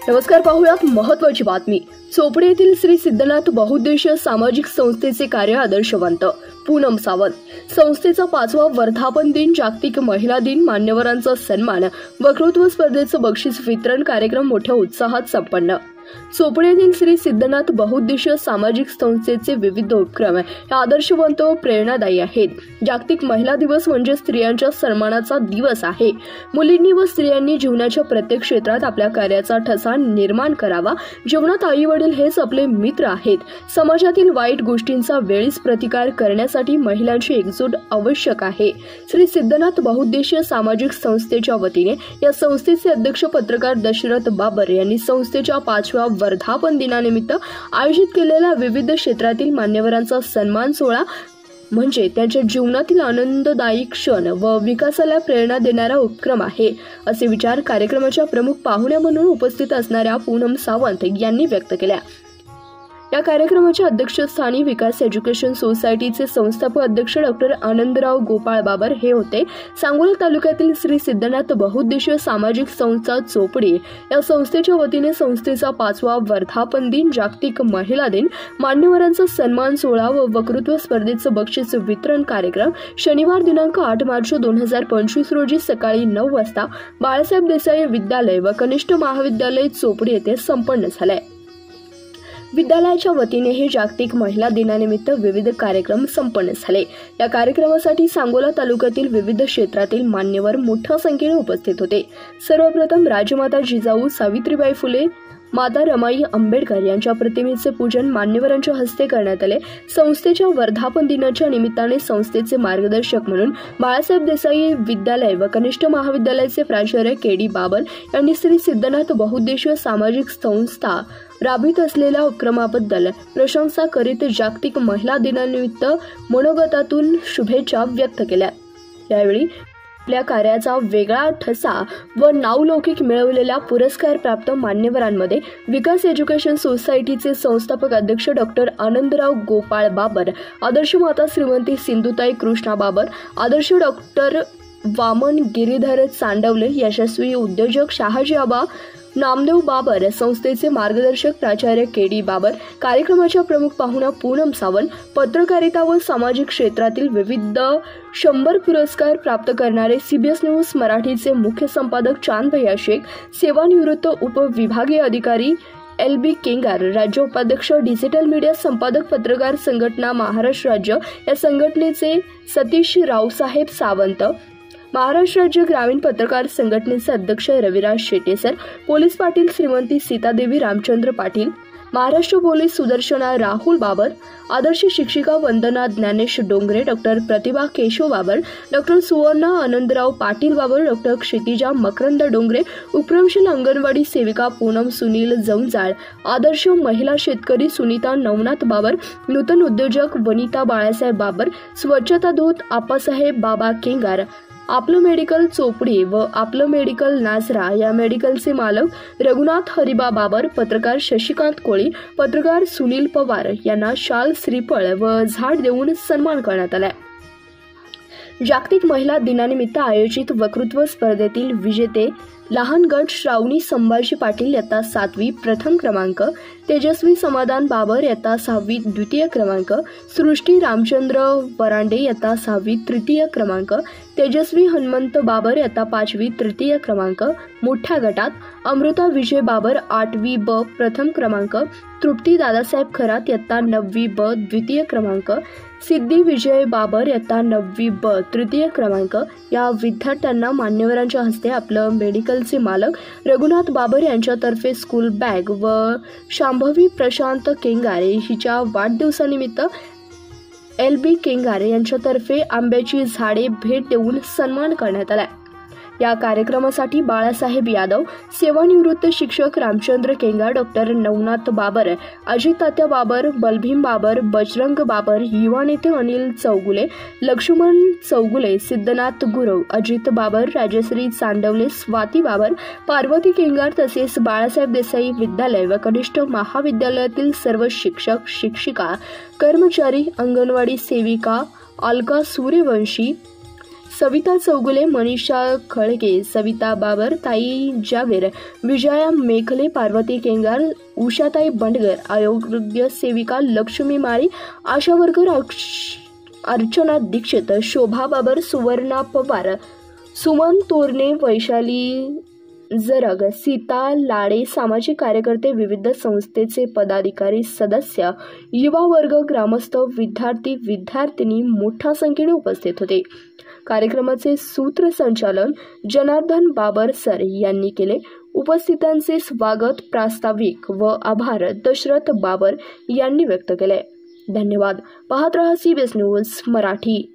नमस्कार, पाहूयात महत्त्वाची बातमी। चोपडे येथील श्री सिद्धनाथ बहुउद्देशीय सामाजिक संस्थेचे कार्य आदर्शवंत पूनम सावंत। संस्थेचा 5वा वर्धापन दिन, जागतिक महिला दिन, मान्यवरांचा सन्मान, वक्तृत्व स्पर्धेचं बक्षीस वितरण कार्यक्रम मोठ्या उत्साहात संपन्न। चोपडे येथील श्री सिद्धनाथ बहुउद्देशीय सामाजिक संस्थेचे विविध उपक्रम हे आदर्शवंत व प्रेरणादायी आहेत। जागतिक महिला दिवस म्हणजे स्त्रियांच्या सन्मानाचा दिवस आहे। मुलींनी व स्त्रियांनी जीवनाच्या प्रत्येक क्षेत्रात आपल्या कार्याचा ठसा निर्माण करावा। जीवनात आई वडील हेच आपले मित्र आहेत। समाजातील वाईट गोष्टींचा वेळीच प्रतिकार करण्यासाठी महिलांची एकजूट आवश्यक आहे। श्री सिद्धनाथ बहुउद्देशीय सामाजिक संस्थेच्या वतीने या संस्थेचे अध्यक्ष पत्रकार दशरथ बाबर यांनी संस्थेच्या 5व्या वर्धापन दिनानिमित्त आयोजित केलेल्या विविध क्षेत्रातील मान्यवरांचा सन्मान सोहळा म्हणजे त्यांच्या जीवनातील आनंददायी क्षण व विकासाला प्रेरणा देणारा उपक्रम आहे, असे विचार कार्यक्रमाच्या प्रमुख पाहुण्या म्हणून उपस्थित असणाऱ्या पूनम सावंत यांनी व्यक्त केल्या। या कार्यक्रमाच्या अध्यक्षस्थानी विकास एज्युकेशन सोसायटीचे संस्थापक अध्यक्ष डॉक्टर आनंदराव गोपाळ बाबर हे होते। सांगोला तालुक्यातील श्री सिद्धनाथ बहुउद्देशीय सामाजिक संस्था चोपडे या संस्थेच्या वतीने संस्थेचा 5वा वर्धापन दिन, जागतिक महिला दिन, मान्यवरांचा सन्मान सोहळा व वक्तृत्व स्पर्धेचं बक्षीस वितरण कार्यक्रम शनिवार दिनांक 8 मार्च 2025 रोजी सकाळी 9 वाजता बाळासाहेब देसाई विद्यालय व कनिष्ठ महाविद्यालय चोपडे येथे संपन्न झालाय। विद्यालयाच्या वतीने हे जागतिक महिला दिनानिमित्त विविध कार्यक्रम संपन्न झाले। या कार्यक्रमासाठी सांगोला तालुक्यातील विविध क्षेत्रातील मान्यवर मोठ्या संख्येने उपस्थित होते। सर्वप्रथम राजमाता जिजाऊ सावित्रीबाई फुले, माता रमाई आंबेडकर यांच्या प्रतिमेचे पूजन मान्यवरांच्या हस्ते करण्यात आले। संस्थेच्या वर्धापन दिनाच्या निमित्ताने संस्थेचे मार्गदर्शक म्हणून बाळासाहेब देसाई विद्यालय व कनिष्ठ महाविद्यालयाचे प्राचार्य के.डी. बाबर यांनी श्री सिद्धनाथ बहुउद्देशीय सामाजिक संस्था राबवित असलेल्या उपक्रमाबद्दल प्रशंसा करीत जागतिक महिला दिनानिमित्त मनोगतातून शुभेच्छा व्यक्त केल्या। यावेळी आपल्या कार्याचा वेगळा ठसा व नावलौकिक मिळवलेल्या पुरस्कार प्राप्त मान्यवरांमध्ये विकास एज्युकेशन सोसायटीचे संस्थापक अध्यक्ष डॉक्टर आनंदराव गोपाळ बाबर, आदर्श माता श्रीमंती सिंधुताई कृष्णा बाबर, आदर्श डॉक्टर वामन गिरीधर चांडवले, यशस्वी उद्योजक शहाजी आबा नामदेव बाबर, संस्थेचे मार्गदर्शक प्राचार्य के.डी. बाबर, कार्यक्रमाच्या प्रमुख पाहुण्या पूनम सावंत, पत्रकारिता व सामाजिक क्षेत्रातील विविध 100 पुरस्कार प्राप्त करणारे CBS न्यूज मराठीचे मुख्य संपादक चांदभैया शेख, सेवानिवृत्त उपविभागीय अधिकारी LB केंगार, राज्य उपाध्यक्ष डिजिटल मीडिया संपादक पत्रकार संघटना महाराष्ट्र राज्य या संघटनेचे सतीश रावसाहेब सावंत, महाराष्ट्र राज्य ग्रामीण पत्रकार संघटनेचे अध्यक्ष रविराज शेटेसर, पोलीस पाटील श्रीमंती सीतादेवी रामचंद्र पाटील, महाराष्ट्र पोलीस सुदर्शना राहुल बाबर, आदर्श शिक्षिका वंदना ज्ञानेश डोंगरे, डॉक्टर प्रतिभा केशव बाबर, डॉक्टर सुवर्णा आनंदराव पाटील बाबर, डॉक्टर क्षितिजा मकरंद डोंगरे, उपक्रमशील अंगणवाडी सेविका पूनम सुनील जवंजाळ, आदर्श महिला शेतकरी सुनीता नवनाथ बाबर, नूतन उद्योजक वनिता बाळासाहेब बाबर, स्वच्छता दूत आप्पासाहेब बाबा केंगार, आपलं मेडिकल चोपडी व आपलं मेडिकल नाझरा या मेडिकलचे मालक रघुनाथ हरिबा बाबर, पत्रकार शशिकांत कोळी, पत्रकार सुनील पवार यांना शाल, श्रीफळ व झाड देऊन सन्मान करण्यात आला। जागतिक महिला दिनानिमित्त आयोजित वक्तृत्व स्पर्धेतील विजेते लहान गट श्रावणी संभाजी पाटील इयत्ता 7वी प्रथम क्रमांक, तेजस्वी समाधान बाबर इयत्ता 6वी द्वितीय क्रमांक, सृष्टी रामचंद्र वरांडे इयत्ता 6वी तृतीय क्रमांक, तेजस्वी हनुमंत बाबर इयत्ता 5वी तृतीय क्रमांक, मोठ्या गटात अमृता विजय बाबर 8वी ब प्रथम क्रमांक, तृप्ती दादासाहेब खरात इयत्ता 9वी ब द्वितीय क्रमांक, सिद्धी विजय बाबर इयत्ता 9वी ब तृतीय क्रमांक या विद्यार्थ्यांना मान्यवरांच्या हस्ते आपलं मेडिकलचे मालक रघुनाथ बाबर यांच्यातर्फे स्कूल बॅग व शांभवी प्रशांत केंगारे हिच्या वाढदिवसानिमित्त LB केंगारे यांच्यातर्फे आंब्याची झाडे भेट देऊन सन्मान करण्यात आला। या कार्यक्रमासाठी बाळासाहेब यादव, सेवानिवृत्त शिक्षक रामचंद्र केंगार, डॉक्टर नवनाथ बाबर, अजित तात्या बाबर, बलभीम बाबर, बजरंग बाबर, युवा नेते अनिल चौगुले, लक्ष्मण चौगुले, सिद्धनाथ गुरव, अजित बाबर, राजश्री चांडवले, स्वाती बाबर, पार्वती केंगार तसेच बाळासाहेब देसाई विद्यालय व कनिष्ठ महाविद्यालयातील सर्व शिक्षक, शिक्षिका, कर्मचारी, अंगणवाडी सेविका, अलका सूर्यवंशी, सविता चौगुले, मनीषा खळगे, सविता बाबर, ताई जावेर, विजया मेखले, पार्वती केंगार, उषाताई बंडगर, आरोग्य सेविका लक्ष्मी माळी, आशा वर्कर अर्चना दीक्षित, शोभा बाबर, सुवर्णा पवार, सुमन तोरणे, वैशाली जरग, सीता लाडे, सामाजिक कार्यकर्ते, विविध संस्थेचे पदाधिकारी, सदस्य, युवा वर्ग, ग्रामस्थ, विद्यार्थी विद्यार्थिनी मोठ्या संख्येने उपस्थित होते. कार्यक्रमाचे सूत्रसंचालन जनार्दन बाबर सर यांनी केले. उपस्थितांचे स्वागत, प्रास्ताविक व आभार दशरथ बाबर यांनी व्यक्त केले. धन्यवाद. पाहत रहा CBS न्यूज मराठी.